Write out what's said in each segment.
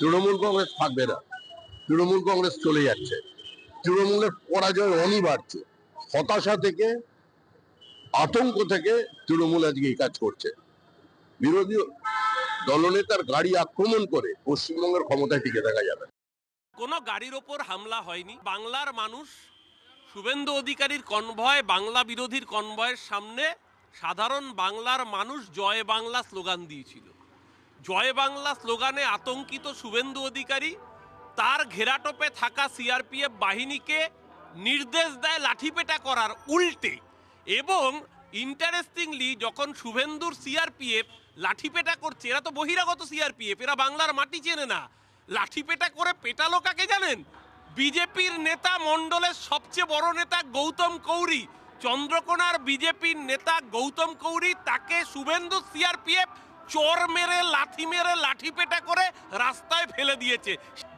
তৃণমূল কংগ্রেস থাকবে না, তৃণমূল কংগ্রেস চলে যাচ্ছে, তৃণমূলের পরাজয় অনিবার্য। হতাশা থেকে, আতঙ্ক থেকে তৃণমূল আজকে এই কাজ করছে। বিরোধী দলনেতার গাড়ি আক্রমণ করে পশ্চিমবঙ্গের ক্ষমতায় টিকে থাকা যাবে। কোনো গাড়ির ওপর হামলা হয়নি। বাংলার মানুষ শুভেন্দু অধিকারীর কনভয়, বাংলা বিরোধীর কনভয়ের সামনে সাধারণ বাংলার মানুষ জয় বাংলা স্লোগান দিয়েছিল। জয় বাংলা স্লোগানে আতঙ্কিত শুভেন্দু অধিকারী তার ঘেরাটোপে থাকা সিআরপিএফ বাহিনীকে নির্দেশ দেয় লাঠিপেটা করার উল্টে। এবং ইন্টারেস্টিংলি যখন শুভেন্দুর সিআরপিএফ লাঠিপেটা করছে, এরা তো বহিরাগত সিআরপিএফ, এরা বাংলার মাটি চেনে না, লাঠিপেটা করে পেটালো কাকে জানেন? বিজেপির নেতা মণ্ডলের সবচেয়ে বড় নেতা গৌতম কৌরি, চন্দ্রকোনার বিজেপির নেতা গৌতম কৌরি, তাকে শুভেন্দু সিআরপিএফ চোর মেরে লাঠিপেটা করে রাস্তায় ফেলে দিয়েছে।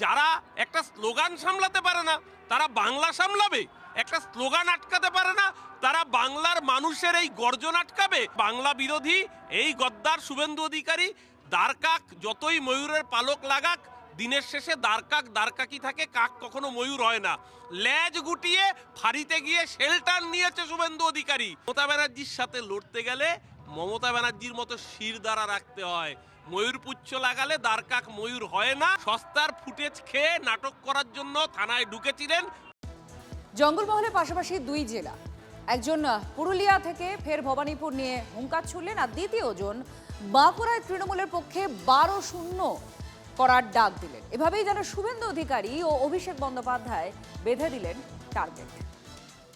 যারা একটা স্লোগান সামলাতে পারে না তারা বাংলা সামলাবে? একটা স্লোগান আটকাতে পারে না তারা বাংলার মানুষের এই গর্জন আটকাবে? বাংলা বিরোধী এই গদ্দার শুভেন্দু অধিকারী দ্বারকাক যতই ময়ূরের পালক লাগাক, দিনের শেষে দ্বারকাকি থাকে, কাক কখনো ময়ূর হয় না। লেজ গুটিয়ে ফাঁড়িতে গিয়ে শেল্টার নিয়েছে শুভেন্দু অধিকারী। মমতা ব্যানার্জির সাথে লড়তে গেলে মমতা ব্যানার্জির মতো শির দ্বারা রাখতে হয়। ময়ূর পুচ্ছ লাগালে দ্বারকাক ময়ূর হয় না। সস্তার ফুটেজ খেয়ে নাটক করার জন্য থানায় ঢুকেছিলেন। জঙ্গলমহলের পাশাপাশি দুই জেলা, একজন পুরুলিয়া থেকে ফের ভবানীপুর নিয়ে হুঙ্কার ছুড়লেন, আর দ্বিতীয় জন বাঁকুড়ায় তৃণমূলের পক্ষে 12-0 করার ডাক দিলেন। এভাবেই যেন শুভেন্দু অধিকারী ও অভিষেক বন্দ্যোপাধ্যায় বেঁধে দিলেন টার্গেট।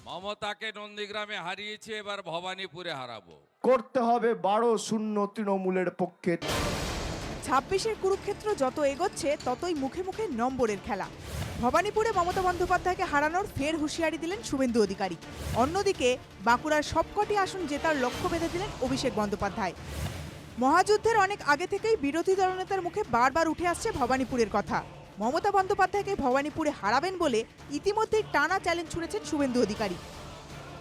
মমতাকে নন্দীগ্রামে হারিয়েছে, এবার ভবানীপুরে হারাবো। করতে হবে 12-0 তৃণমূলের পক্ষে। 26-এর কুরুক্ষেত্র যত এগোচ্ছে ততই মুখে মুখে নম্বরের খেলা। ভবানীপুরে মমতা বন্দ্যোপাধ্যায়কে হারানোর ফের হুঁশিয়ারি দিলেন শুভেন্দু অধিকারী। অন্যদিকে বাঁকুড়ার সবকটি আসন জেতার লক্ষ্য বেঁধে দিলেন অভিষেক বন্দ্যোপাধ্যায়। মহাযুদ্ধের অনেক আগে থেকেই বিরোধী দলনেতার মুখে বারবার উঠে আসছে ভবানীপুরের কথা। মমতা বন্দ্যোপাধ্যায়কে ভবানীপুরে হারাবেন বলে ইতিমধ্যেই টানা চ্যালেঞ্জ ছুড়েছেন শুভেন্দু অধিকারী।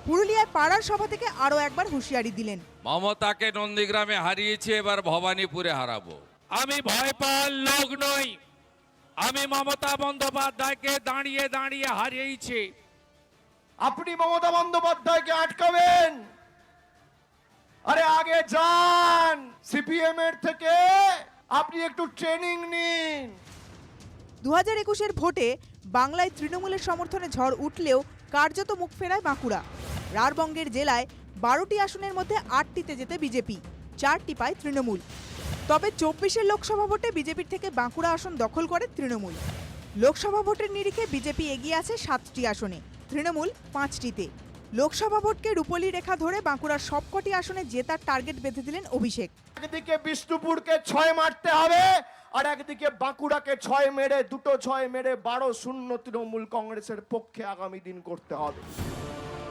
পুরুলিয়ায় পাড়ার সভা থেকে আরও একবার হুঁশিয়ারি দিলেন। মমতাকে নন্দীগ্রামে হারিয়েছে, এবার ভবানীপুরে হারাবো। আমি ভয় পাওয়ার লোক নই। আমি মমতা বন্দ্যোপাধ্যায়কে দাঁড়িয়ে দাঁড়িয়ে হারিয়েছি। আপনি মমতা বন্দ্যোপাধ্যায়কে আটকাবেন? আরে আগে যান, সিপিএম এর থেকে আপনি একটু ট্রেনিং নিন। 2021-এর ভোটে বাংলায় তৃণমূলের সমর্থনে ঝড় উঠলেও কার্যত মুখ ফেরায় বাঁকুড়া। রাঢ়বঙ্গের জেলায় 12টি আসনের মধ্যে 8টিতে জেতে বিজেপি, 4টি পায় তৃণমূল। তবে 24-এর লোকসভা ভোটে বিজেপির থেকে বাঁকুড়া আসন দখল করে তৃণমূল। লোকসভা ভোটের নিরিখে বিজেপি এগিয়ে আছে 7টি আসনে, তৃণমূল 5টিতে। লোকসভা ভোটকে রূপলি রেখা ধরে বাঁকুড়ার সবকটি আসনে জেতার টার্গেট বেঁধে দিলেন অভিষেক। একদিকে বিষ্ণুপুরকে 6 মারতে হবে, আর একদিকে বাঁকুড়াকে 6 মেরে 6 মেরে 12-0 তৃণমূল কংগ্রেসের পক্ষে আগামী দিন করতে হবে।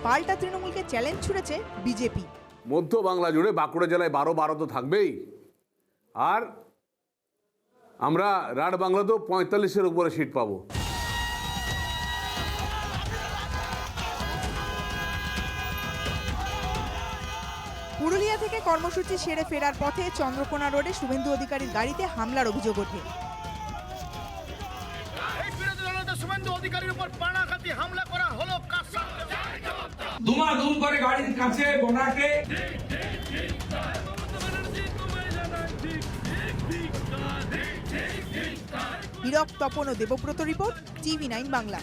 পাল্টা তৃণমূলকে চ্যালেঞ্জ ছুড়েছে বিজেপি। মধ্য বাংলা জুড়ে বাঁকুড়া জেলায় 12 তো থাকবেই, আর আমরা রাঢ়বাংলাতেও 45-এর উপরে সিট পাবো। পুরুলিয়া থেকে কর্মসূচি সেরে ফেরার পথে চন্দ্রকোনা রোডে শুভেন্দু অধিকারীর গাড়িতে হামলার অভিযোগ ওঠে। শুভেন্দু অধিকারীর উপর পানাঘাতি হামলা করা হলো। ধুমাধুম করে গাড়ির কাছে বোনাকে হীরক, তপন ও দেবব্রত রিপোর্ট, TV9 বাংলা।